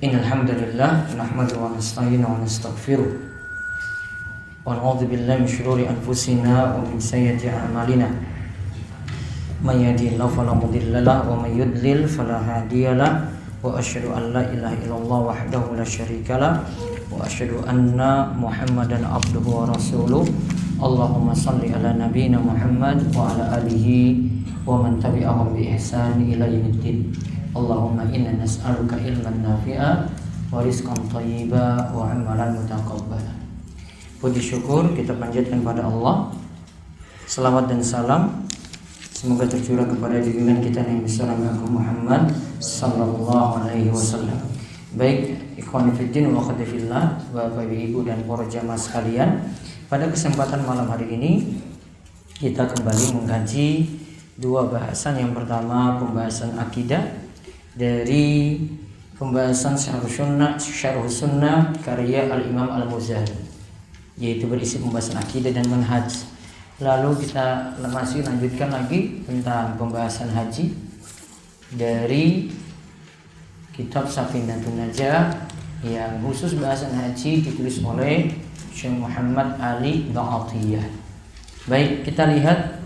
Innal hamdalillah nahmaduhu wa nasta'inuhu wa nastaghfiruh wa na'udzu billahi min shururi anfusina wa min sayyiati a'malina may yahdihillahu fala mudilla lahu wa may yudlil fala hadiyalah wa asyhadu an la ilaha illallah wahdahu la syarika lah wa asyhadu anna Muhammadan abduhu wa rasuluh. Allahumma shalli ala nabiyyina Muhammad wa ala alihi wa man tabi'ahum bi ihsan ila yaumiddin. Allahumma inna nas'aluka ilman nafi'a wa rizqan thayyiba wa amalan mutaqabbala. Puji syukur kita panjatkan pada Allah. Selawat dan salam semoga tercurah kepada junjungan kita Nabi besar Muhammad sallallahu alaihi wasallam. Baik ikhwan fillah wa akhwati fillah, Bapak Ibu dan para jamaah sekalian, pada kesempatan malam hari ini kita kembali mengkaji dua bahasan. Yang pertama pembahasan akidah dari pembahasan Syarh Sunnah karya Al-Imam Al-Muzani, yaitu berisi pembahasan akidah dan manhaj. Lalu kita masih lanjutkan lagi tentang pembahasan haji dari kitab Safinatun Najah yang khusus bahasan haji ditulis oleh Syekh Muhammad Ali Ba'atiyah. Baik, kita lihat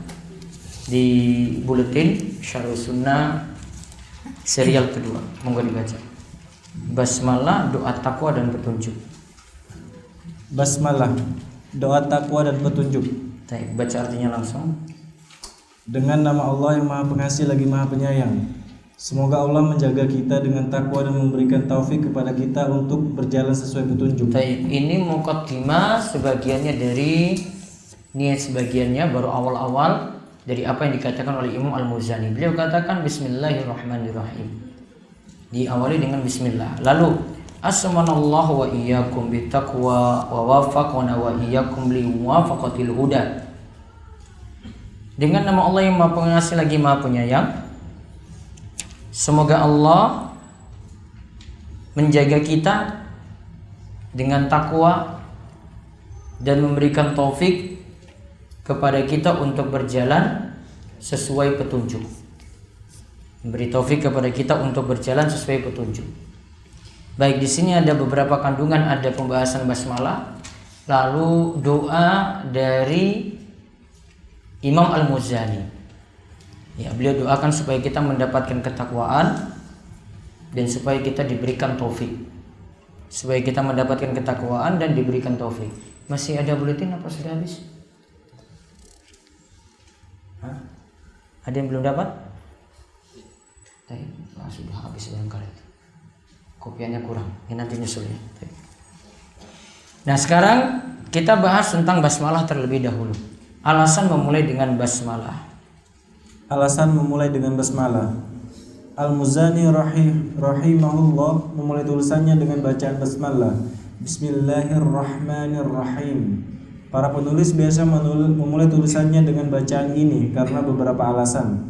di buletin Syarh Sunnah serial kedua, monggo dibaca. Basmalah, doa takwa dan petunjuk. Basmalah, doa takwa dan petunjuk. Baik, baca artinya langsung. Dengan nama Allah yang Maha Pengasih lagi Maha Penyayang. Semoga Allah menjaga kita dengan takwa dan memberikan taufik kepada kita untuk berjalan sesuai petunjuk. Baik, ini muqaddimah sebagiannya dari niat, sebagiannya baru awal-awal dari apa yang dikatakan oleh Imam Al-Muzani. Beliau katakan Bismillahirrahmanirrahim, diawali dengan Bismillah. Lalu Asmanallahu wa iyyakum bittaqwa wa wafaqana wa iyyakum li muwafaqatil huda. Dengan nama Allah yang Maha Pengasih lagi Maha Penyayang, semoga Allah menjaga kita dengan takwa dan memberikan taufik kepada kita untuk berjalan sesuai petunjuk. Memberi taufik kepada kita untuk berjalan sesuai petunjuk. Baik, di sini ada beberapa kandungan, ada pembahasan basmalah, lalu doa dari Imam Al-Muzani. Ya, beliau doakan supaya kita mendapatkan ketakwaan dan supaya kita diberikan taufik. Supaya kita mendapatkan ketakwaan dan diberikan taufik. Masih ada buletin apa sudah habis? Ada yang belum dapat? Sudah habis barangkali. Kopiannya kurang. Ini nanti nyusul ya. Nah, sekarang kita bahas tentang basmalah terlebih dahulu. Alasan memulai dengan basmalah. Alasan memulai dengan basmalah. Al-Muzani rahimahullah memulai tulisannya dengan bacaan basmalah. Bismillahirrahmanirrahim. Para penulis biasa memulai tulisannya dengan bacaan ini karena beberapa alasan.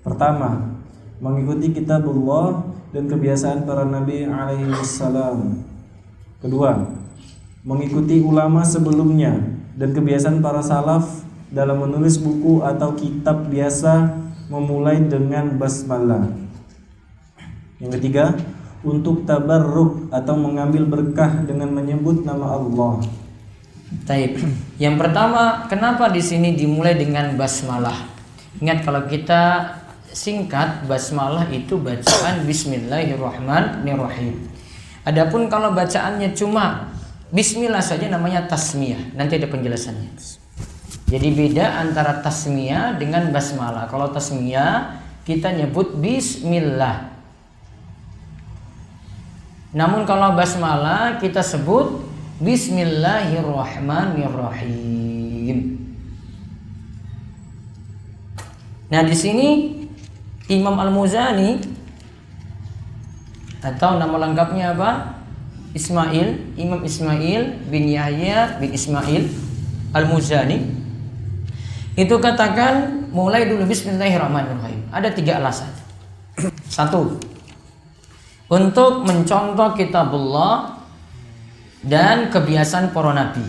Pertama, mengikuti kitabullah dan kebiasaan para nabi alaihi wassalam. Kedua, mengikuti ulama sebelumnya dan kebiasaan para salaf dalam menulis buku atau kitab biasa memulai dengan basmalah. Yang ketiga, untuk tabarruk atau mengambil berkah dengan menyebut nama Allah. Taib. Yang pertama, kenapa di sini dimulai dengan basmalah? Ingat, kalau kita singkat, basmalah itu bacaan Bismillahirrahmanirrahim. Adapun kalau bacaannya cuma Bismillah saja namanya tasmiyah. Nanti ada penjelasannya. Jadi beda antara tasmiyah dengan basmalah. Kalau tasmiyah kita nyebut Bismillah. Namun kalau basmalah kita sebut Bismillahirrahmanirrahim. Nah, di sini Imam Al-Muzani, atau nama lengkapnya apa? Imam Ismail bin Yahya bin Ismail Al-Muzani, itu katakan mulai dulu Bismillahirrahmanirrahim. Ada 3 alasan. 1, untuk mencontoh kitabullah dan kebiasaan para nabi.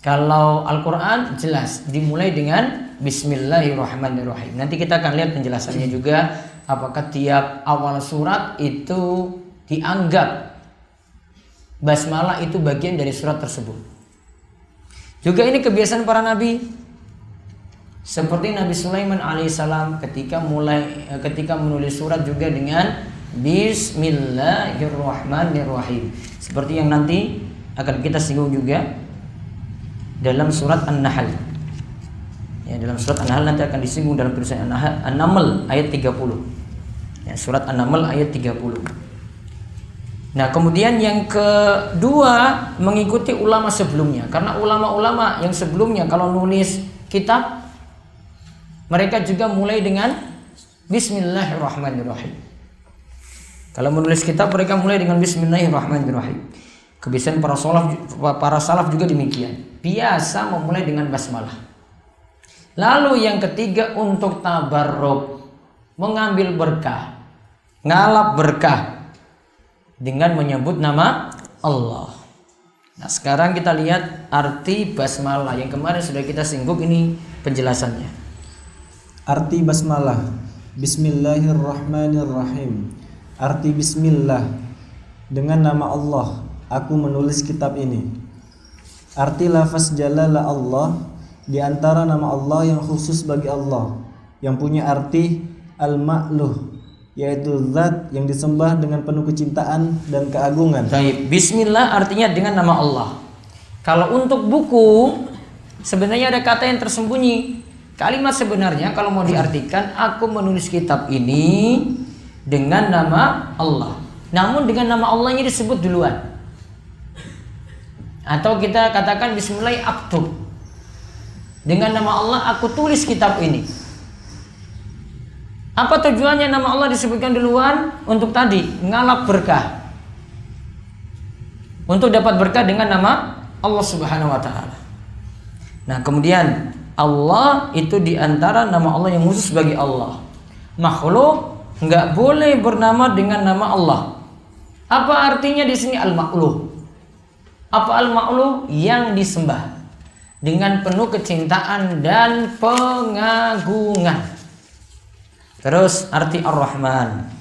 Kalau Al-Quran jelas dimulai dengan Bismillahirrahmanirrahim. Nanti kita akan lihat penjelasannya juga, apakah tiap awal surat itu dianggap basmalah itu bagian dari surat tersebut. Juga ini kebiasaan para nabi. Seperti Nabi Sulaiman alaihissalam ketika menulis surat juga dengan Bismillahirrahmanirrahim. Seperti yang nanti akan kita singgung juga dalam surat An-Nahl. Ya, dalam surat An-Nahl nanti akan disinggung dalam tulisan An-Naml ayat 30. Ya, surat An-Naml ayat 30. Nah, kemudian yang kedua mengikuti ulama sebelumnya. Karena ulama-ulama yang sebelumnya kalau nulis kitab mereka juga mulai dengan Bismillahirrahmanirrahim. Kalau menulis kitab mereka mulai dengan Bismillahirrahmanirrahim. Kebiasaan para salaf juga demikian. Biasa memulai dengan basmalah. Lalu yang ketiga untuk tabarruk, mengambil berkah, ngalap berkah dengan menyebut nama Allah. Nah, sekarang kita lihat arti basmalah yang kemarin sudah kita singgung, ini penjelasannya. Arti basmalah, Bismillahirrahmanirrahim. Arti bismillah, dengan nama Allah aku menulis kitab ini. Arti lafaz jalala Allah, di antara nama Allah yang khusus bagi Allah, yang punya arti al-ma'luh, yaitu zat yang disembah dengan penuh kecintaan dan keagungan. Baik, bismillah artinya dengan nama Allah. Kalau untuk buku sebenarnya ada kata yang tersembunyi. Kalimat sebenarnya kalau mau diartikan, aku menulis kitab ini dengan nama Allah. Namun dengan nama Allah ini disebut duluan. Atau kita katakan bismillah aktub. Dengan nama Allah aku tulis kitab ini. Apa tujuannya nama Allah disebutkan duluan? Untuk tadi ngalap berkah. Untuk dapat berkah dengan nama Allah Subhanahu wa taala. Nah, kemudian Allah itu diantara nama Allah yang khusus bagi Allah. Makhluk nggak boleh bernama dengan nama Allah. Apa artinya di sini al-ma'luh? Apa al-ma'luh? Yang disembah dengan penuh kecintaan dan pengagungan. Terus arti ar-Rahman.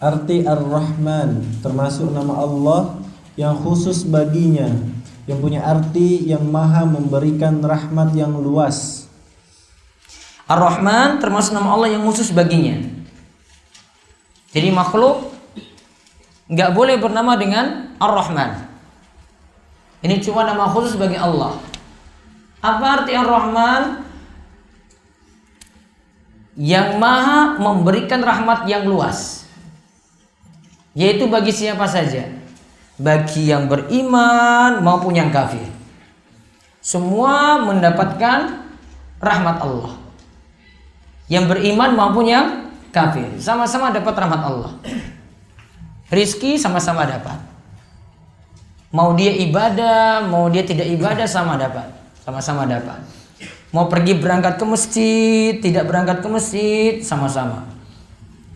Arti ar-Rahman termasuk nama Allah yang khusus baginya, yang punya arti yang maha memberikan rahmat yang luas. Ar-Rahman termasuk nama Allah yang khusus baginya. Jadi makhluk nggak boleh bernama dengan Ar-Rahman. Ini cuma nama khusus bagi Allah. Apa arti Ar-Rahman? Yang maha memberikan rahmat yang luas, yaitu bagi siapa saja, bagi yang beriman maupun yang kafir. Semua mendapatkan rahmat Allah. Yang beriman maupun yang kafir sama-sama dapat rahmat Allah. Rizki sama-sama dapat. Mau dia ibadah, mau dia tidak ibadah sama dapat. Sama-sama dapat. Mau pergi berangkat ke masjid, tidak berangkat ke masjid, sama-sama.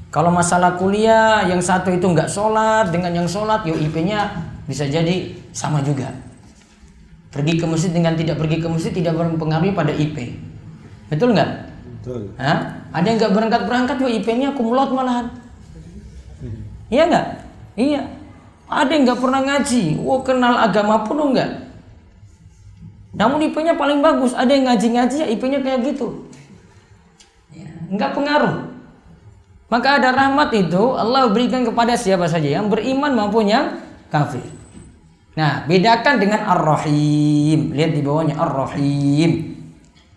Kalau masalah kuliah, yang satu itu nggak sholat dengan yang sholat, yo IP-nya bisa jadi sama juga. Pergi ke masjid dengan tidak pergi ke masjid tidak berpengaruh pada IP. Betul nggak? Betul. Hah? Ada yang nggak berangkat yo IP-nya kumlot malahan. Iya nggak? Iya. Ada yang nggak pernah ngaji, kenal agama pun enggak. Namun IP-nya paling bagus. Ada yang ngaji-ngaji ya IP-nya kayak gitu. Ya, enggak pengaruh. Maka ada rahmat itu Allah berikan kepada siapa saja, yang beriman maupun yang kafir. Nah, bedakan dengan Ar-Rahim. Lihat di bawahnya Ar-Rahim.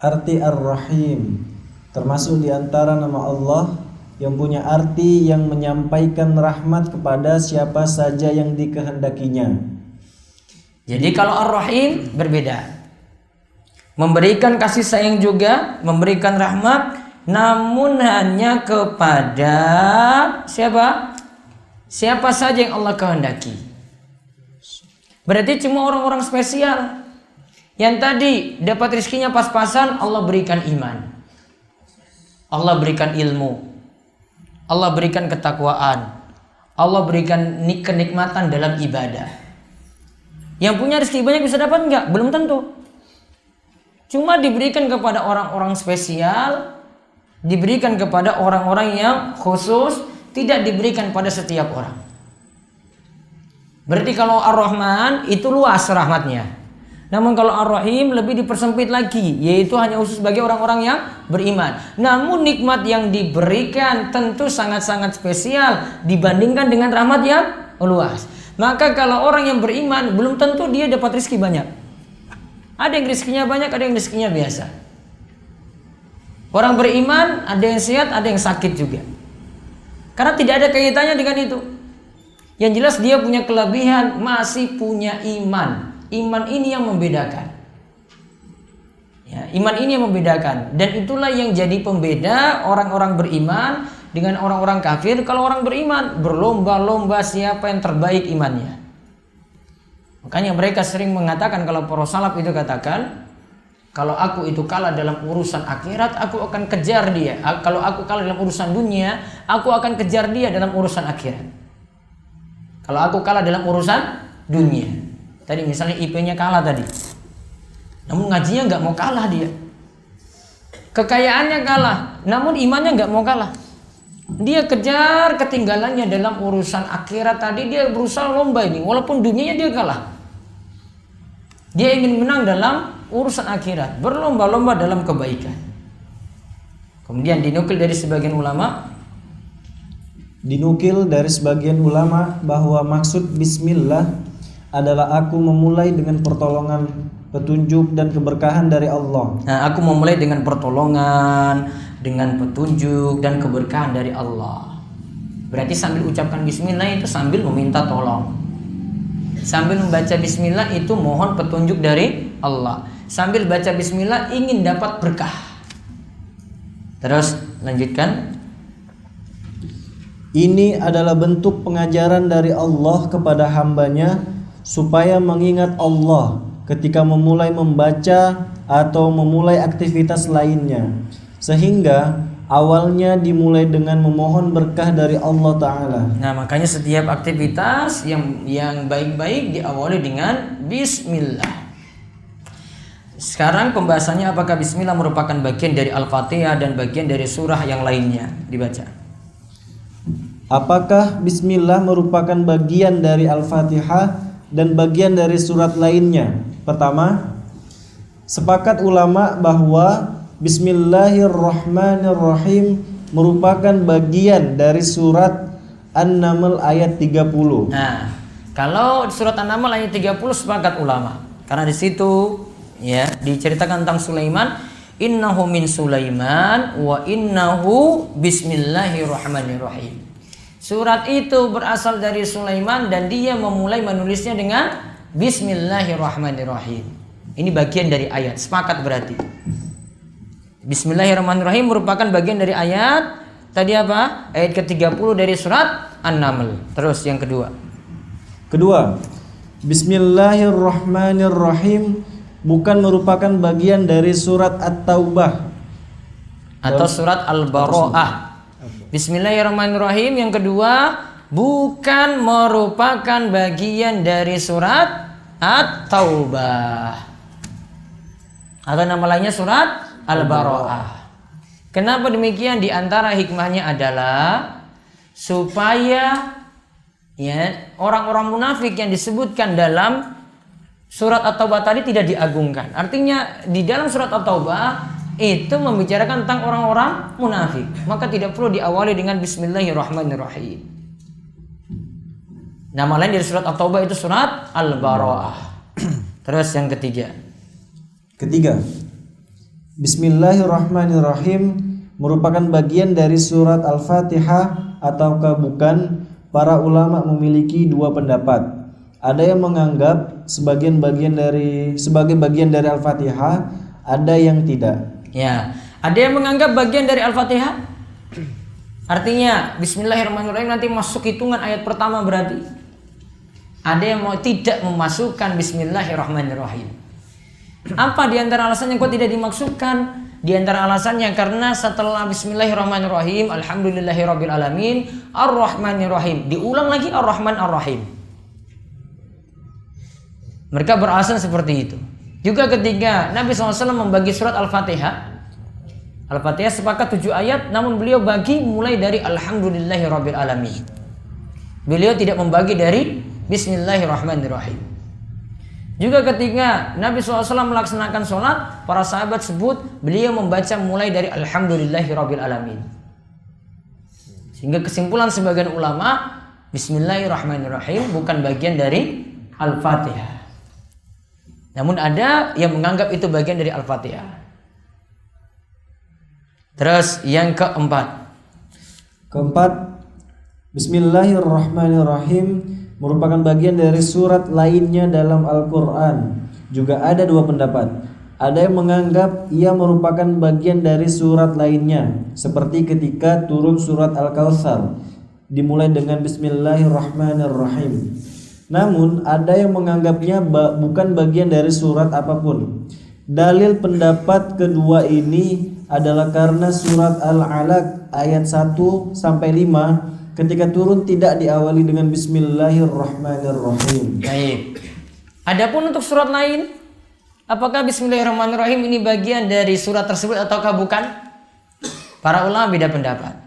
Arti Ar-Rahim termasuk di antara nama Allah yang punya arti yang menyampaikan rahmat kepada siapa saja yang dikehendakinya. Jadi kalau Ar-Rahim berbeda. Memberikan kasih sayang juga, memberikan rahmat, namun hanya kepada siapa? Siapa saja yang Allah kehendaki. Berarti cuma orang-orang spesial. Yang tadi dapat rezekinya pas-pasan, Allah berikan iman. Allah berikan ilmu. Allah berikan ketakwaan. Allah berikan kenikmatan dalam ibadah. Yang punya rezeki banyak bisa dapat enggak? Belum tentu. Cuma diberikan kepada orang-orang spesial, diberikan kepada orang-orang yang khusus, tidak diberikan pada setiap orang. Berarti kalau Ar-Rahman itu luas rahmatnya. Namun kalau Ar-Rahim lebih dipersempit lagi, yaitu hanya khusus bagi orang-orang yang beriman. Namun nikmat yang diberikan tentu sangat-sangat spesial dibandingkan dengan rahmat yang luas. Maka kalau orang yang beriman belum tentu dia dapat rezeki banyak. Ada yang rezekinya banyak, ada yang rezekinya biasa. Orang beriman ada yang sehat, ada yang sakit juga. Karena tidak ada kaitannya dengan itu. Yang jelas dia punya kelebihan, masih punya iman. Iman ini yang membedakan. Ya, iman ini yang membedakan. Dan itulah yang jadi pembeda orang-orang beriman dengan orang-orang kafir. Kalau orang beriman berlomba-lomba siapa yang terbaik imannya. Makanya mereka sering mengatakan, kalau para salaf itu katakan, kalau aku itu kalah dalam urusan akhirat, aku akan kejar dia. Kalau aku kalah dalam urusan dunia, aku akan kejar dia dalam urusan akhirat. Kalau aku kalah dalam urusan dunia, tadi misalnya IP-nya kalah tadi, namun ngajinya nggak mau kalah dia. Kekayaannya kalah, namun imannya nggak mau kalah. Dia kejar ketinggalannya dalam urusan akhirat tadi, dia berusaha lomba ini, walaupun dunianya dia kalah. Dia ingin menang dalam urusan akhirat, berlomba-lomba dalam kebaikan. Kemudian dinukil dari sebagian ulama, bahwa maksud bismillah adalah aku memulai dengan pertolongan, petunjuk dan keberkahan dari Allah. Nah, aku memulai dengan pertolongan, dengan petunjuk dan keberkahan dari Allah. Berarti sambil ucapkan bismillah itu sambil meminta tolong. Sambil membaca bismillah itu mohon petunjuk dari Allah. Sambil baca bismillah ingin dapat berkah. Terus lanjutkan. Ini adalah bentuk pengajaran dari Allah kepada hambanya supaya mengingat Allah ketika memulai membaca atau memulai aktivitas lainnya. Sehingga awalnya dimulai dengan memohon berkah dari Allah Ta'ala. Nah, makanya setiap aktivitas yang baik-baik diawali dengan bismillah. Sekarang pembahasannya, apakah bismillah merupakan bagian dari Al-Fatihah dan bagian dari surah yang lainnya? Dibaca. Apakah bismillah merupakan bagian dari Al-Fatihah dan bagian dari surat lainnya? Pertama, sepakat ulama bahwa Bismillahirrahmanirrahim merupakan bagian dari surat An-Naml ayat 30. Nah, kalau surat An-Naml ayat 30 sepakat ulama. Karena di situ ya diceritakan tentang Sulaiman, innahu min Sulaiman wa innahu bismillahirrahmanirrahim. Surat itu berasal dari Sulaiman dan dia memulai menulisnya dengan bismillahirrahmanirrahim. Ini bagian dari ayat, sepakat berarti. Bismillahirrahmanirrahim merupakan bagian dari ayat tadi apa? Ayat ke-30 dari surat An-Naml. Terus yang kedua. Bismillahirrahmanirrahim bukan merupakan bagian dari surat At-Taubah atau surat Al-Bara'ah. Bismillahirrahmanirrahim yang kedua bukan merupakan bagian dari surat At-Taubah. Atau nama lainnya surat Al-Bara'ah. Kenapa demikian? Di antara hikmahnya adalah supaya ya orang-orang munafik yang disebutkan dalam surat At-Taubah tadi tidak diagungkan. Artinya di dalam surat At-Taubah itu membicarakan tentang orang-orang munafik. Maka tidak perlu diawali dengan bismillahirrahmanirrahim. Nama lain dari surat At-Taubah itu surat Al-Bara'ah. Terus yang ketiga. Bismillahirrahmanirrahim merupakan bagian dari surat Al-Fatihah ataukah bukan? Para ulama memiliki dua pendapat. Ada yang menganggap sebagai bagian dari Al-Fatihah, ada yang tidak. Ya, ada yang menganggap bagian dari Al-Fatihah. Artinya bismillahirrahmanirrahim nanti masuk hitungan ayat pertama berarti. Ada yang mau tidak memasukkan bismillahirrahmanirrahim. Apa di antara alasannya kok tidak dimaksudkan? Di antara alasannya karena setelah bismillahirrahmanirrahim, alhamdulillahirabbil alamin, arrahmanirrahim, diulang lagi ar-Rahman ar-Rahim. Mereka beralasan seperti itu. Juga ketika Nabi SAW membagi surat Al-Fatihah, Al-Fatihah sepakat 7 ayat, namun beliau bagi mulai dari Alhamdulillahirabbil alamin. Beliau tidak membagi dari Bismillahirrahmanirrahim. Juga ketika Nabi SAW melaksanakan sholat, para sahabat sebut beliau membaca mulai dari Alhamdulillahirabbil alamin. Sehingga kesimpulan sebagian ulama, Bismillahirrahmanirrahim bukan bagian dari Al-Fatihah. Namun ada yang menganggap itu bagian dari Al-Fatihah. Terus yang keempat, Bismillahirrahmanirrahim merupakan bagian dari surat lainnya dalam Al-Quran. Juga ada dua pendapat. Ada yang menganggap ia merupakan bagian dari surat lainnya, seperti ketika turun surat Al-Kautsar dimulai dengan Bismillahirrahmanirrahim. Namun ada yang menganggapnya bukan bagian dari surat apapun. Dalil pendapat kedua ini adalah karena surat Al-Alaq ayat 1-5 ketika turun tidak diawali dengan Bismillahirrahmanirrahim. Baik. Adapun untuk surat lain, apakah Bismillahirrahmanirrahim ini bagian dari surat tersebut ataukah bukan? Para ulama beda pendapat.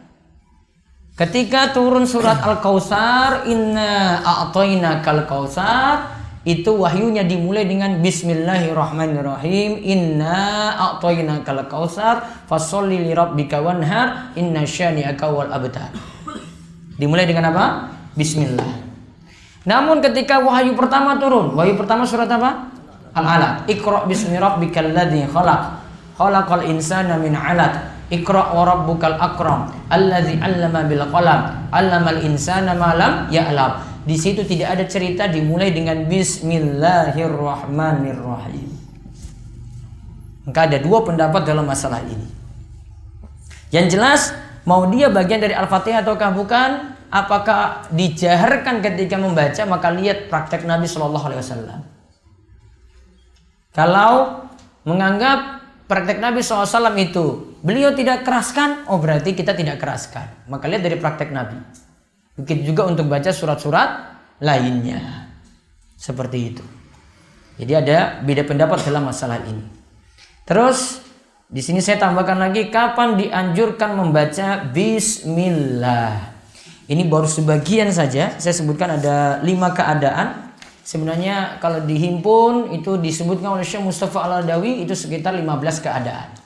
Ketika turun surat Al-Kautsar, inna a'tainakal kautsar, itu wahyunya dimulai dengan Bismillahirrahmanirrahim, inna a'tainakal kautsar fasholli lirabbika wanhar inna syani'aka wal abtar. Dimulai dengan apa? Bismillah. Namun ketika wahyu pertama turun, wahyu pertama surat apa? Al-Alaq. Iqra bismi rabbikal ladzi khalaq, khalaqal insana min 'alaq. Iqra wa rabbukal akram, alladzi 'allama bil qalam, 'allamal insana ma lam ya'lam. Di situ tidak ada cerita dimulai dengan Bismillahirrahmanirrahim. Maka ada dua pendapat dalam masalah ini. Yang jelas, mau dia bagian dari Al-Fatihah ataukah bukan? Apakah dijaharkan ketika membaca? Maka lihat praktek Nabi SAW. Kalau menganggap praktek Nabi SAW itu beliau tidak keraskan, oh berarti kita tidak keraskan. Maka lihat dari praktek Nabi. Begitu juga untuk baca surat-surat lainnya. Seperti itu. Jadi ada beda pendapat dalam masalah ini. Terus di sini saya tambahkan lagi, kapan dianjurkan membaca Bismillah. Ini baru sebagian saja. Saya sebutkan ada 5 keadaan. Sebenarnya kalau dihimpun itu disebutkan oleh Syekh Mustafa Al-Adawi itu sekitar 15 keadaan.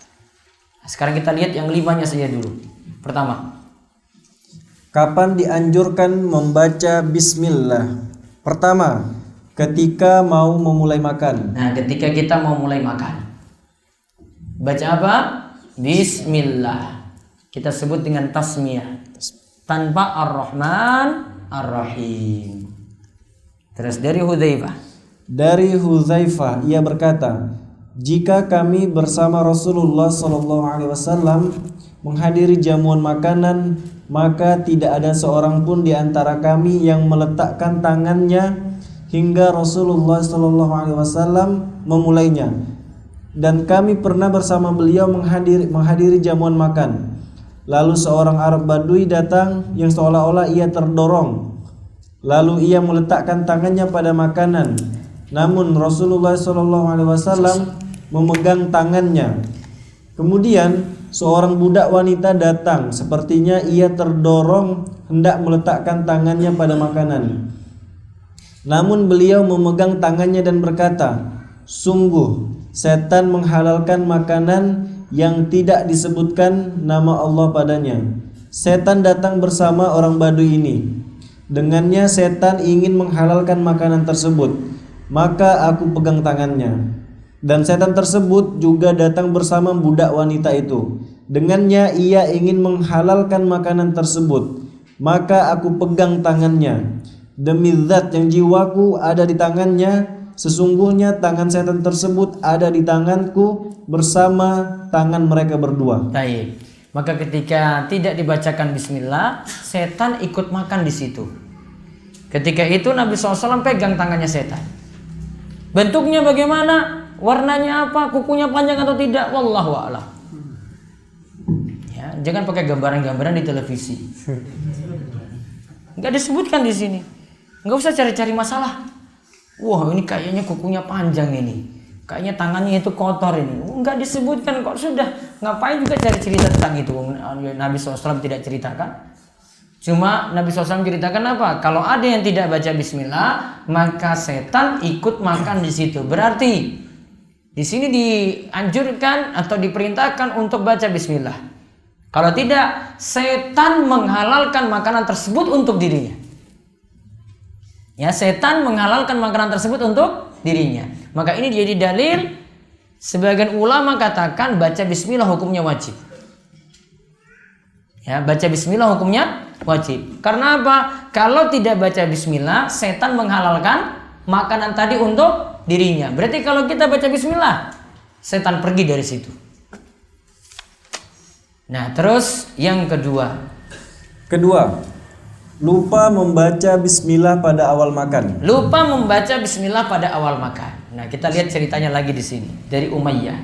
Nah, sekarang kita lihat yang 5-nya saja dulu. Pertama, kapan dianjurkan membaca Bismillah? Pertama, ketika mau memulai makan. nah ketika kita mau mulai makan, baca apa? Bismillah. Kita sebut dengan tasmiyah tanpa Ar-Rahman Ar-Rahim. Terus dari Hudzaifah ia berkata, jika kami bersama Rasulullah SAW menghadiri jamuan makanan, maka tidak ada seorang pun di antara kami yang meletakkan tangannya hingga Rasulullah SAW memulainya. Dan kami pernah bersama beliau menghadiri jamuan makan. Lalu seorang Arab Badui datang yang seolah-olah ia terdorong. Lalu ia meletakkan tangannya pada makanan. Namun Rasulullah SAW memegang tangannya. Kemudian seorang budak wanita datang, sepertinya ia terdorong hendak meletakkan tangannya pada makanan. Namun beliau memegang tangannya dan berkata, sungguh setan menghalalkan makanan yang tidak disebutkan nama Allah padanya. Setan datang bersama orang Badui ini. Dengannya setan ingin menghalalkan makanan tersebut. Maka aku pegang tangannya. Dan setan tersebut juga datang bersama budak wanita itu. Dengannya ia ingin menghalalkan makanan tersebut. Maka aku pegang tangannya. Demi zat yang jiwaku ada di tangannya, sesungguhnya tangan setan tersebut ada di tanganku bersama tangan mereka berdua. Baik. Maka ketika tidak dibacakan Bismillah, setan ikut makan di situ. Ketika itu Nabi SAW pegang tangannya setan. Bentuknya bagaimana? Warnanya apa? Kukunya panjang atau tidak? Wallahu a'lam. Ya, jangan pakai gambaran-gambaran di televisi. Enggak disebutkan di sini. Enggak usah cari-cari masalah. Wah, ini kayaknya kukunya panjang ini. kayaknya tangannya itu kotor ini. Enggak disebutkan kok, sudah. Ngapain juga cari cerita tentang itu? Nabi SAW tidak ceritakan. Cuma Nabi SAW ceritakan apa? Kalau ada yang tidak baca bismillah, maka setan ikut makan di situ. Berarti di sini dianjurkan atau diperintahkan untuk baca bismillah. Kalau tidak, setan menghalalkan makanan tersebut untuk dirinya. Ya, setan menghalalkan makanan tersebut untuk dirinya. Maka ini jadi dalil. Sebagian ulama katakan baca bismillah hukumnya wajib. Ya, baca bismillah hukumnya wajib. Karena apa? Kalau tidak baca bismillah, setan menghalalkan makanan tadi untuk dirinya. Berarti kalau kita baca bismillah, setan pergi dari situ. Nah, terus yang kedua, lupa membaca bismillah pada awal makan. Lupa membaca bismillah pada awal makan. Nah, kita lihat ceritanya lagi di sini dari Umayyah.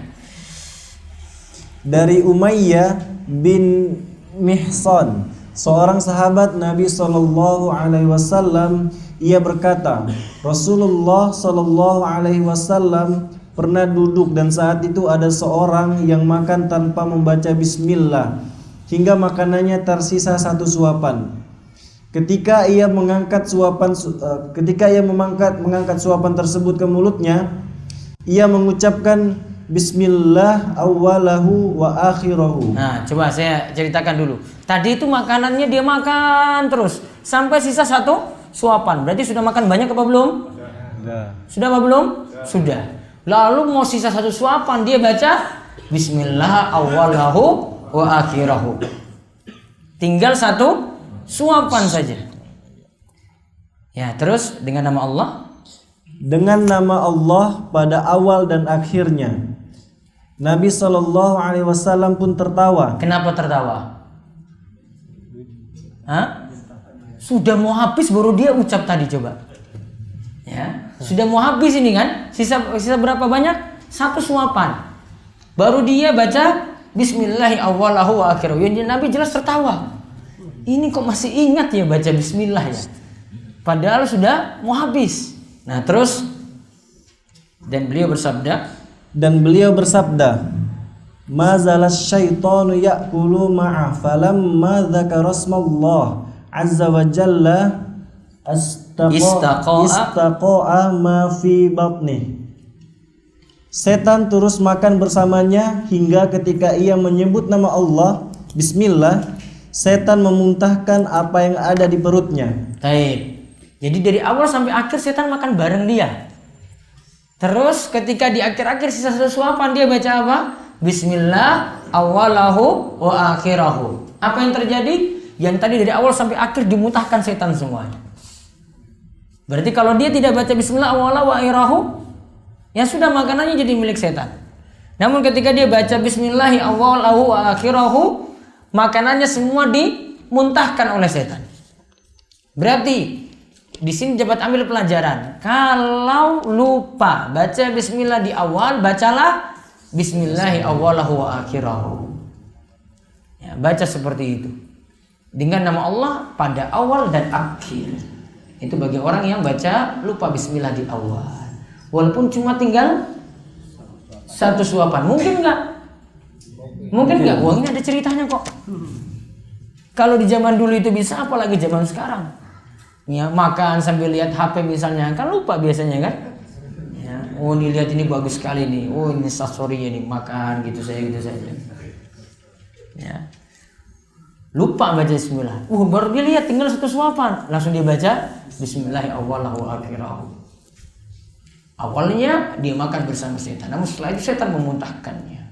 Dari Umayyah bin Mihsan, seorang sahabat Nabi Shallallahu Alaihi Wasallam, ia berkata, Rasulullah Shallallahu Alaihi Wasallam pernah duduk dan saat itu ada seorang yang makan tanpa membaca bismillah hingga makanannya tersisa satu suapan. Ketika ia mengangkat suapan tersebut ke mulutnya, ia mengucapkan bismillah awalahu wa akhirahu. Nah, coba saya ceritakan dulu. Tadi itu makanannya dia makan terus sampai sisa satu suapan. Berarti sudah makan banyak apa belum? Sudah apa belum? Sudah. Lalu mau sisa satu suapan, dia baca bismillah awalahu wa akhirahu. Tinggal satu suapan saja. Ya, terus dengan nama Allah. Dengan nama Allah pada awal dan akhirnya. Nabi Shallallahu Alaihi Wasallam pun tertawa. Kenapa tertawa? Hah? Sudah mau habis baru dia ucap tadi, coba. Ya, sudah mau habis ini kan? Sisa berapa banyak? Satu suapan. Baru dia baca bismillahi awwalahu wa akhirahu. Yang Nabi jelas tertawa. Ini kok masih ingat ya baca bismillah ya? Padahal sudah mau habis. Nah, terus dan beliau bersabda, mazalas syaitanu ya'kulu ma'a falamma dzakara rasmallah azza wa jalla istaqa'a ma fi batni. Setan terus makan bersamanya hingga ketika ia menyebut nama Allah, bismillah, setan memuntahkan apa yang ada di perutnya. Baik. Jadi dari awal sampai akhir setan makan bareng dia. Terus ketika di akhir-akhir sisa satu suapan dia baca apa? Bismillah awalahu wa akhirahu. Apa yang terjadi? Yang tadi dari awal sampai akhir dimuntahkan setan semuanya. Berarti kalau dia tidak baca bismillah awalahu wa akhirahu, ya sudah makanannya jadi milik setan. Namun ketika dia baca bismillah awalahu wa akhirahu, makanannya semua dimuntahkan oleh setan. Berarti di sini dapat ambil pelajaran. Kalau lupa baca bismillah di awal, bacalah bismillahi awalahu wa akhirahu. Ya, baca seperti itu. Dengan nama Allah pada awal dan akhir. Itu bagi orang yang baca lupa bismillah di awal. Walaupun cuma tinggal satu suapan. Mungkin enggak? Mungkin enggak? Wah, ini ada ceritanya kok. Kalau di zaman dulu itu bisa, apalagi zaman sekarang. Ya, makan sambil lihat HP misalnya, kan lupa biasanya kan? Ya, oh ini lihat ini bagus sekali nih, oh ini story-nya nih, makan gitu saja. Ya, lupa baca bismillah. Baru dia lihat tinggal satu suapan, langsung dia baca bismillahirrahmanirrahim. Awalnya dia makan bersama setan, namun setelah itu setan memuntahkannya.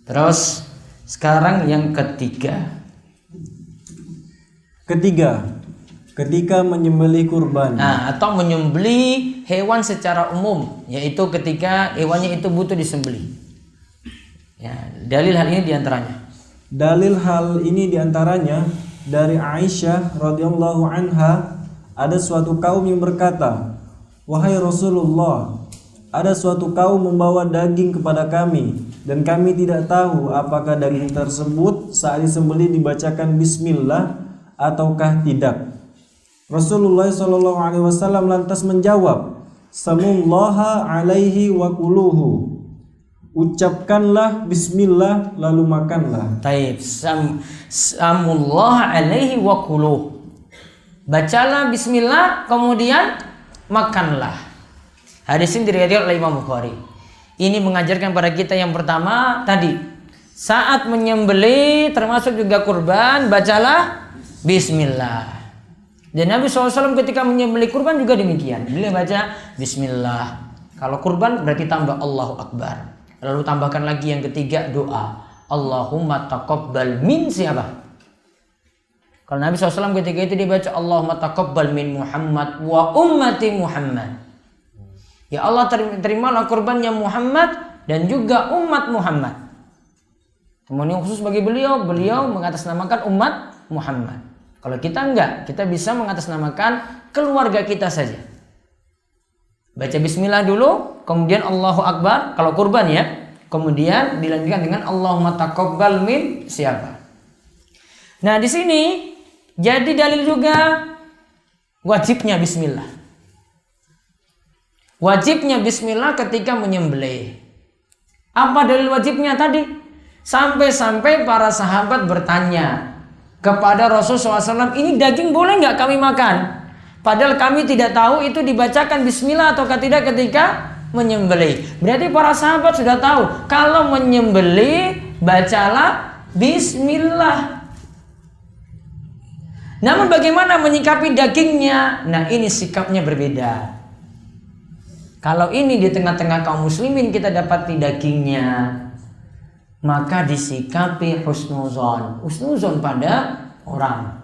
Terus sekarang yang ketiga, ketika menyembelih kurban. Nah, atau menyembelih hewan secara umum, yaitu ketika hewannya itu butuh disembelih. Ya, dalil hal ini diantaranya dari Aisyah radhiyallahu anha, ada suatu kaum yang berkata, wahai Rasulullah, ada suatu kaum membawa daging kepada kami dan kami tidak tahu apakah daging tersebut saat disembelih dibacakan bismillah ataukah tidak. Rasulullah SAW lantas menjawab, samullaha alaihi wa kuluhu. Ucapkanlah bismillah lalu makanlah. Taib. Samullah alaihi wa kuluh. Bacalah bismillah kemudian makanlah. Hadis ini diriwayatkan oleh Imam Bukhari. Ini mengajarkan pada kita yang pertama tadi, saat menyembelih termasuk juga kurban, bacalah bismillah. Dan Nabi SAW ketika menyembelih kurban juga demikian. Beliau baca bismillah. Kalau kurban berarti tambah Allahu Akbar. Lalu tambahkan lagi yang ketiga doa. Allahumma taqabbal min siapa? Kalau Nabi SAW ketika itu dia baca Allahumma taqabbal min Muhammad wa ummati Muhammad. Ya Allah terimalah kurbannya Muhammad dan juga umat Muhammad. Kemudian khusus bagi beliau mengatasnamakan umat Muhammad. Kalau kita enggak, kita bisa mengatasnamakan keluarga kita saja. Baca bismillah dulu, kemudian Allahu Akbar kalau kurban ya. Kemudian dilanjutkan dengan Allahumma taqabbal min siapa. Nah, di sini jadi dalil juga wajibnya bismillah. Wajibnya bismillah ketika menyembelih. Apa dalil wajibnya tadi? Sampai-sampai para sahabat bertanya kepada Rasulullah SAW, ini daging boleh nggak kami makan? Padahal kami tidak tahu itu dibacakan bismillah atau tidak ketika menyembelih. Berarti para sahabat sudah tahu kalau menyembelih bacalah bismillah. Namun bagaimana menyikapi dagingnya? Nah, ini sikapnya berbeda. Kalau ini di tengah-tengah kaum muslimin kita dapati dagingnya, maka disikapi husnuzon pada orang.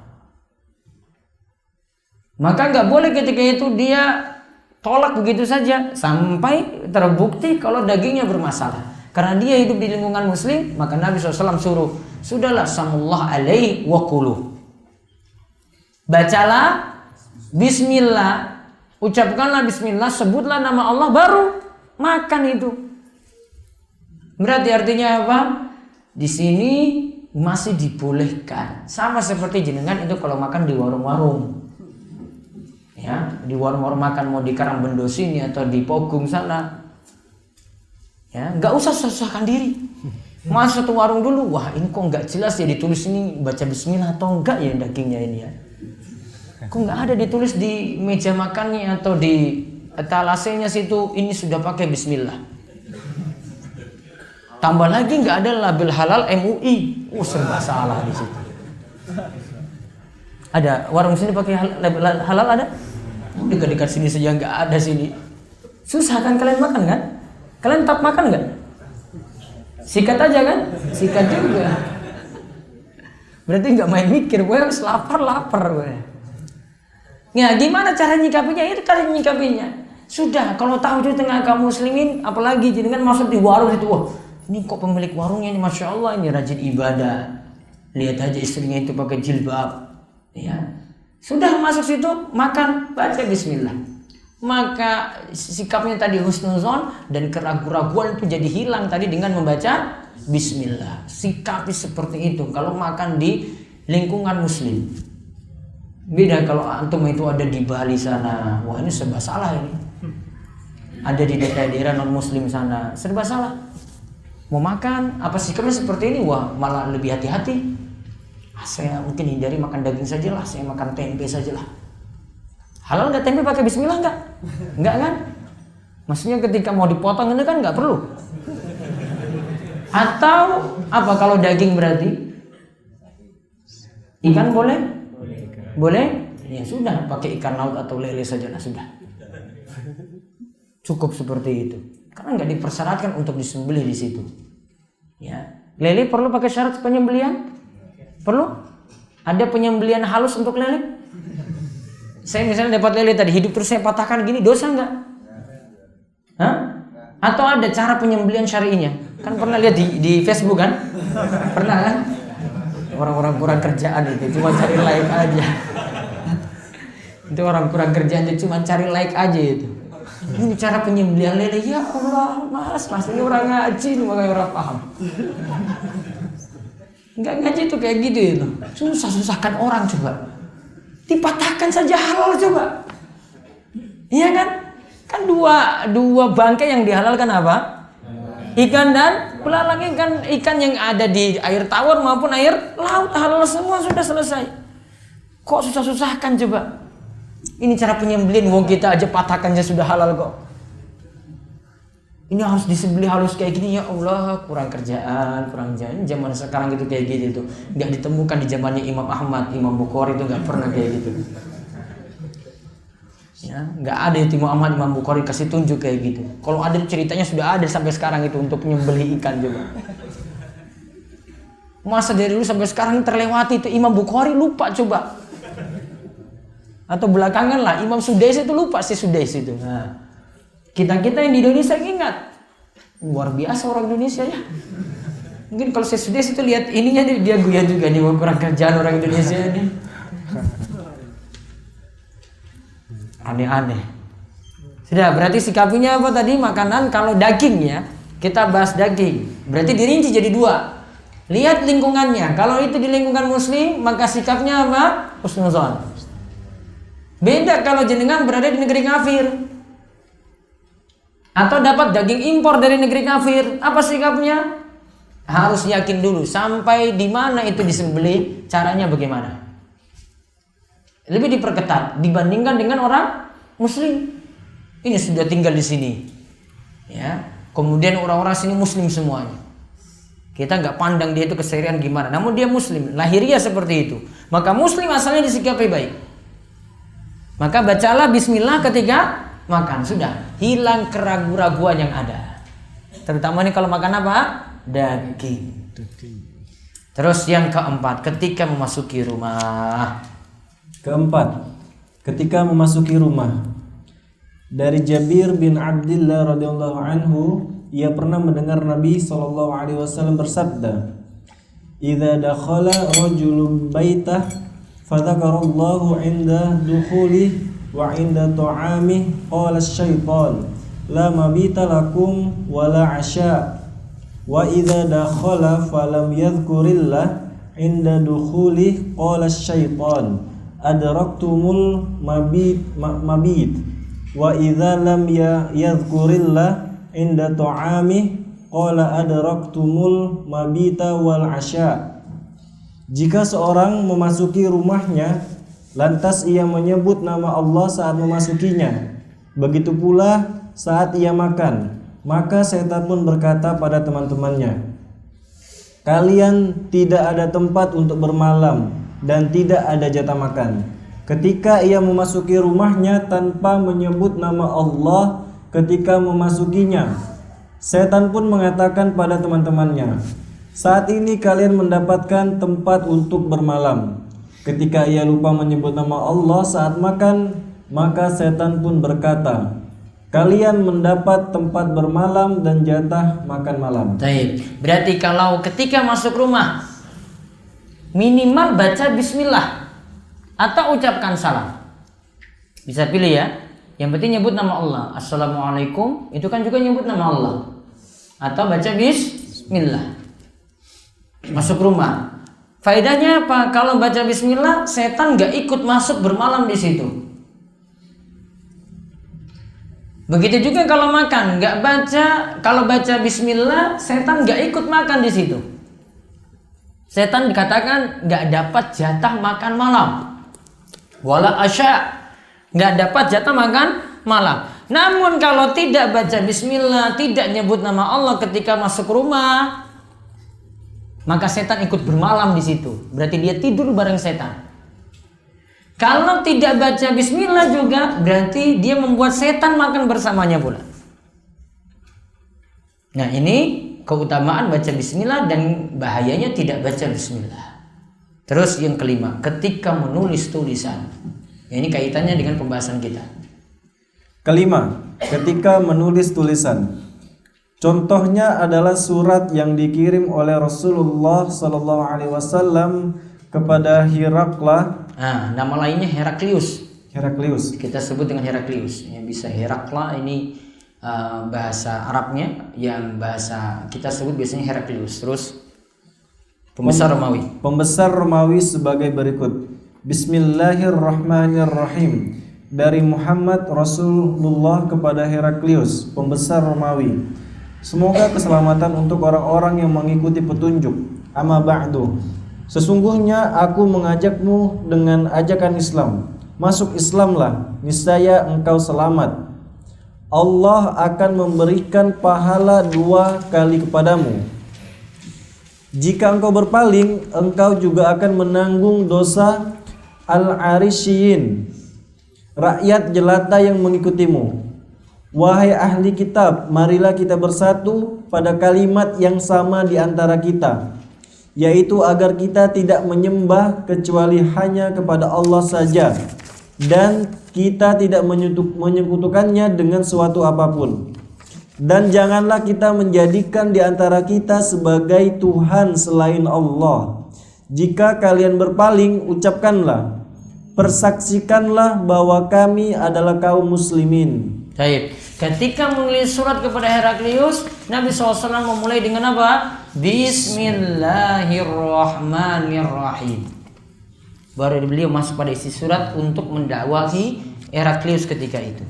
Maka nggak boleh ketika itu dia tolak begitu saja sampai terbukti kalau dagingnya bermasalah. Karena dia hidup di lingkungan muslim, maka Nabi SAW suruh, sudahlah samullah alaihi wa kuluh. Bacalah bismillah, ucapkanlah bismillah, sebutlah nama Allah, baru makan itu. Berarti artinya apa? Di sini masih dibolehkan. Sama seperti jenengan itu kalau makan di warung-warung. Ya, di warung-warung makan mau di Karangbendo sini atau di Pogung sana. Ya, enggak usah susahkan diri. Masuk ke warung dulu, wah ini kok enggak jelas ya ditulis ini baca bismillah atau enggak ya dagingnya ini ya. Kok enggak ada ditulis di meja makannya atau di etalasenya situ ini sudah pakai bismillah. Tambah lagi nggak ada label halal MUI, serba salah di situ. Ada warung sini pakai label halal ada? Dekat-dekat sini saja nggak ada sini. Susah kan kalian makan kan? Kalian tetap makan nggak? Sikat aja kan? Sikat juga. Berarti nggak main mikir, gue harus lapar gue. Ya gimana cara nyikapinya? Itu kalian nyikapinya. Sudah, kalau tahu di tengah kaum muslimin, apalagi jenengan masuk di warung itu, wah ini kok pemilik warungnya ini masya Allah ini rajin ibadah. Lihat aja istrinya itu pakai jilbab. Ya, sudah masuk situ makan baca bismillah. Maka sikapnya tadi husnuzon dan keraguan-raguan itu jadi hilang tadi dengan membaca bismillah. Sikapi seperti itu kalau makan di lingkungan muslim. Beda kalau antum itu ada di Bali sana, wah ini serba salah ini. Ada di daerah non muslim sana, serba salah. Mau makan apa sikapnya seperti ini, wah malah lebih hati-hati. Saya mungkin hindari makan daging sajalah, saya makan tempe sajalah. Halal nggak tempe pakai bismillah nggak? Nggak kan? Maksudnya ketika mau dipotong ini kan nggak perlu. Atau apa kalau daging berarti? Ikan boleh? Boleh? Ya sudah, pakai ikan laut atau lele sajalah sudah. Cukup seperti itu. Karena nggak dipersyaratkan untuk disembelih di situ. Ya, lele perlu pakai syarat penyembelihan? Perlu? Ada penyembelihan halus untuk lele? Saya misalnya dapat lele tadi hidup terus saya patahkan gini, dosa nggak? Hah? Atau ada cara penyembelihan syar'inya? Kan pernah lihat di Facebook kan? Pernah kan? Orang-orang kurang kerjaan itu cuma cari like aja. Itu orang kurang kerjaan itu cuma cari like aja itu. Ini cara penyembelihan lele, ya Allah, mas ini orang ngaji, makanya orang paham. Nggak ngaji itu kayak gitu itu. Susahkan orang coba. Dipatahkan saja halal coba. Iya kan? Kan dua bangkai yang dihalalkan apa? Ikan dan belalang ikan. Ikan yang ada di air tawar maupun air laut halal semua, sudah selesai. Kok susah-susahkan coba? Ini cara penyembelihan, wong kita aja patakannya sudah halal kok. Ini harus disembelih halus kayak gini, ya Allah, kurang kerjaan, kurang jalan. Zaman sekarang itu kayak gitu tuh, nggak ditemukan di zamannya Imam Ahmad, Imam Bukhari itu nggak pernah kayak gitu. Ya, nggak ada itu Imam Ahmad, Imam Bukhari kasih tunjuk kayak gitu. Kalau ada ceritanya sudah ada sampai sekarang itu untuk menyembelih ikan juga. Masa dari dulu sampai sekarang terlewati itu Imam Bukhari lupa coba. Atau belakangan lah Imam Sudais itu lupa si Sudais itu. Nah, kita yang di Indonesia ingat, luar biasa orang Indonesia ya. Mungkin kalau si Sudais itu lihat ininya dia guyon juga nih, kurang kerjaan orang Indonesia ini. Aneh-aneh. Sudah, berarti sikapinya apa tadi? Makanan. Kalau daging ya, kita bahas daging. Berarti dirinci jadi dua. Lihat lingkungannya. Kalau itu di lingkungan muslim, maka sikapnya apa? Husnuzon. Beda kalau jenengan berada di negeri kafir. Atau dapat daging impor dari negeri kafir. Apa sikapnya? Harus yakin dulu sampai di mana itu disembelih, caranya bagaimana. Lebih diperketat dibandingkan dengan orang muslim. Ini sudah tinggal di sini. Ya. Kemudian orang-orang sini muslim semuanya. Kita nggak pandang dia itu keseharian gimana. Namun dia muslim, lahiriah seperti itu. Maka muslim asalnya disikapi baik. Maka bacalah bismillah ketika makan. Sudah, hilang keraguan-raguan yang ada. Terutama nih kalau makan apa? Daging. Terus yang keempat, ketika memasuki rumah. Keempat, ketika memasuki rumah. Dari Jabir bin Abdullah radhiyallahu anhu, ia pernah mendengar Nabi sallallahu alaihi wasallam bersabda, "Idza dakhala rajulun baitah fadzakarallahu 'inda dukhulihi wa 'inda ta'amihi qala asy-syaitan la mabita lakum wa la 'asya wa idza dakhala falam yadhkurillah 'inda dukhulihi qala asy-syaitan adraktumul mabit wa idza lam yadhkurillah 'inda ta'amihi qala adraktumul mabita wal 'asya." Jika seorang memasuki rumahnya, lantas ia menyebut nama Allah saat memasukinya, begitu pula saat ia makan, maka setan pun berkata pada teman-temannya, "Kalian tidak ada tempat untuk bermalam dan tidak ada jatah makan." Ketika ia memasuki rumahnya tanpa menyebut nama Allah ketika memasukinya, setan pun mengatakan pada teman-temannya, "Saat ini kalian mendapatkan tempat untuk bermalam." Ketika ia lupa menyebut nama Allah saat makan, maka setan pun berkata, "Kalian mendapat tempat bermalam dan jatah makan malam." Baik. Berarti kalau ketika masuk rumah, minimal baca bismillah atau ucapkan salam. Bisa pilih ya. Yang penting nyebut nama Allah. Assalamualaikum, itu kan juga nyebut nama Allah. Atau baca bismillah. Masuk rumah. Faedahnya apa? Kalau baca bismillah, setan nggak ikut masuk bermalam di situ. Begitu juga kalau makan, kalau baca bismillah, setan nggak ikut makan di situ. Setan dikatakan nggak dapat jatah makan malam. Wala asya, nggak dapat jatah makan malam. Namun kalau tidak baca bismillah, tidak nyebut nama Allah ketika masuk rumah, maka setan ikut bermalam di situ. Berarti dia tidur bareng setan. Kalau tidak baca bismillah juga, berarti dia membuat setan makan bersamanya pula. Nah, ini keutamaan baca bismillah dan bahayanya tidak baca bismillah. Terus yang kelima, ketika menulis tulisan. Ini kaitannya dengan pembahasan kita. Kelima, ketika menulis tulisan. Contohnya adalah surat yang dikirim oleh Rasulullah sallallahu alaihi wasallam kepada Hirakla. Nah, nama lainnya Heraklius. Heraklius. Kita sebut dengan Heraklius. Ya, bisa Herakla, ini bahasa Arabnya, yang bahasa kita sebut biasanya Heraklius. Terus pembesar Romawi. Pembesar Romawi sebagai berikut. Bismillahirrahmanirrahim. dari Muhammad Rasulullah kepada Heraklius, pembesar Romawi. Semoga keselamatan untuk orang-orang yang mengikuti petunjuk. Amma ba'du. Sesungguhnya aku mengajakmu dengan ajakan Islam. Masuk Islamlah, niscaya engkau selamat. Allah akan memberikan pahala 2 kali kepadamu. Jika engkau berpaling, engkau juga akan menanggung dosa al-Arisyiyin, rakyat jelata yang mengikutimu. Wahai ahli kitab, marilah kita bersatu pada kalimat yang sama di antara kita, yaitu agar kita tidak menyembah kecuali hanya kepada Allah saja, dan kita tidak menyekutukannya dengan suatu apapun. Dan janganlah kita menjadikan di antara kita sebagai Tuhan selain Allah. Jika kalian berpaling, ucapkanlah, persaksikanlah bahwa kami adalah kaum muslimin. Baik. Ketika menulis surat kepada Heraklius, Nabi SAW memulai dengan apa? Bismillahirrahmanirrahim. Baru beliau masuk pada isi surat untuk mendakwahi Heraklius ketika itu.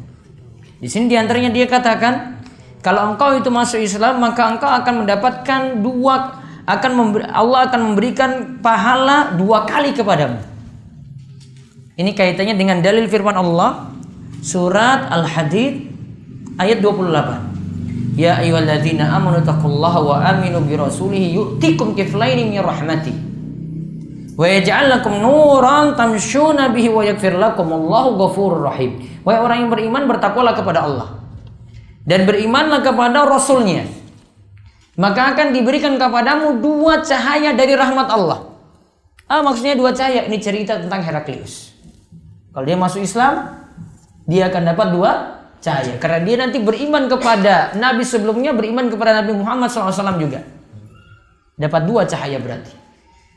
Di sini diantaranya dia katakan, kalau engkau itu masuk Islam, maka engkau akan mendapatkan Allah akan memberikan pahala 2 kali kepadamu. Ini kaitannya dengan dalil firman Allah surat Al-Hadid ayat 28. Ya ayyuhalladzina amanu taqullaha wa aminu bi rasulih yu'tikum kiflaini min rahmati wa yaj'al lakum nuran tamshuna bihi wa yaghfir lakum wallahu ghafurur rahim. Wahai orang yang beriman, bertakwalah kepada Allah dan berimanlah kepada Rasulnya, maka akan diberikan kepadamu 2 cahaya dari rahmat Allah. Maksudnya 2 cahaya, ini cerita tentang Heraklius. Kalau dia masuk Islam, dia akan dapat 2 cahaya, karena dia nanti beriman kepada Nabi sebelumnya, beriman kepada Nabi Muhammad SAW juga. Dapat 2 cahaya berarti.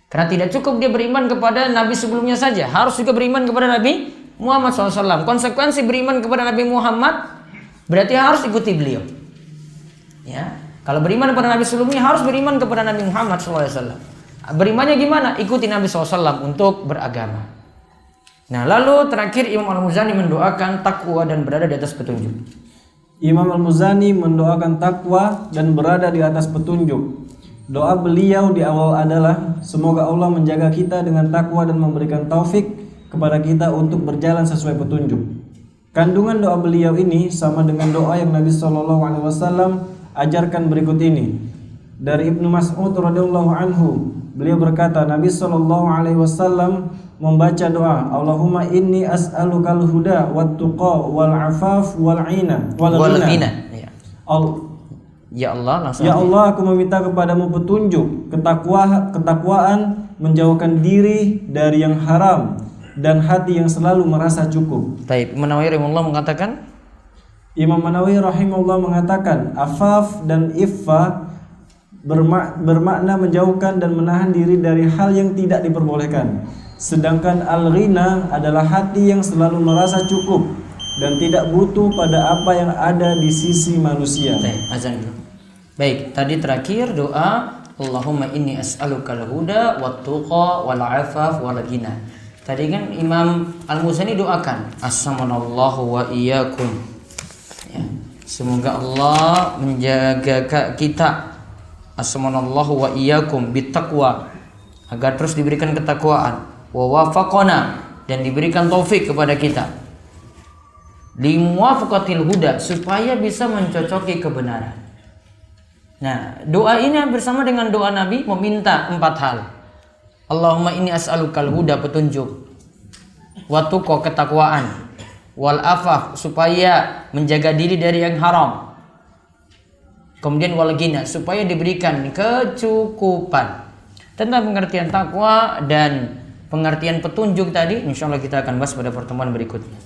Karena tidak cukup dia beriman kepada Nabi sebelumnya saja, harus juga beriman kepada Nabi Muhammad SAW. Konsekuensi beriman kepada Nabi Muhammad berarti harus ikuti beliau. Ya, kalau beriman kepada Nabi sebelumnya, harus beriman kepada Nabi Muhammad SAW. Berimannya gimana? Ikuti Nabi SAW untuk beragama. Nah, lalu terakhir Imam Al-Muzani mendoakan takwa dan berada di atas petunjuk. Imam Al-Muzani mendoakan takwa dan berada di atas petunjuk. Doa beliau di awal adalah, semoga Allah menjaga kita dengan takwa dan memberikan taufik kepada kita untuk berjalan sesuai petunjuk. Kandungan doa beliau ini sama dengan doa yang Nabi SAW ajarkan berikut ini. Dari Ibnu Mas'ud radhiyallahu anhu, beliau berkata, Nabi SAW membaca doa, Allahumma inni as'alukal huda wat tuqa wal afaf wal ghina wal ghina. Ya Allah, langsung. Ya Allah, aku meminta kepadamu petunjuk, ketakwaan, menjauhkan diri dari yang haram, dan hati yang selalu merasa cukup. Baik, Imam Nawawi rahimahullah mengatakan, Imam Nawawi rahimahullah mengatakan, afaf dan iffa bermakna menjauhkan dan menahan diri dari hal yang tidak diperbolehkan. Sedangkan al-ghina adalah hati yang selalu merasa cukup dan tidak butuh pada apa yang ada di sisi manusia. Azan dulu. Baik, tadi terakhir doa Allahumma inni as'alukal huda wat tuqa wal afaf wal ghina. Tadi kan Imam Al-Muzani doakan Assalamualaikum wa iyyakum. Ya, semoga Allah menjaga kita. Assalamualaikum wa iyyakum bittaqwa, agar terus diberikan ketakwaan. Wa wafaqana, dan diberikan taufik kepada kita. Limuwafaqatil huda, supaya bisa mencocoki kebenaran. Nah, doa ini bersama dengan doa Nabi meminta 4 hal. Allahumma inni as'alukal huda, petunjuk, wa tuqa, ketakwaan, wal afaf, supaya menjaga diri dari yang haram, kemudian wal ghina, supaya diberikan kecukupan. Tentang pengertian takwa dan pengertian petunjuk tadi, insyaallah kita akan bahas pada pertemuan berikutnya.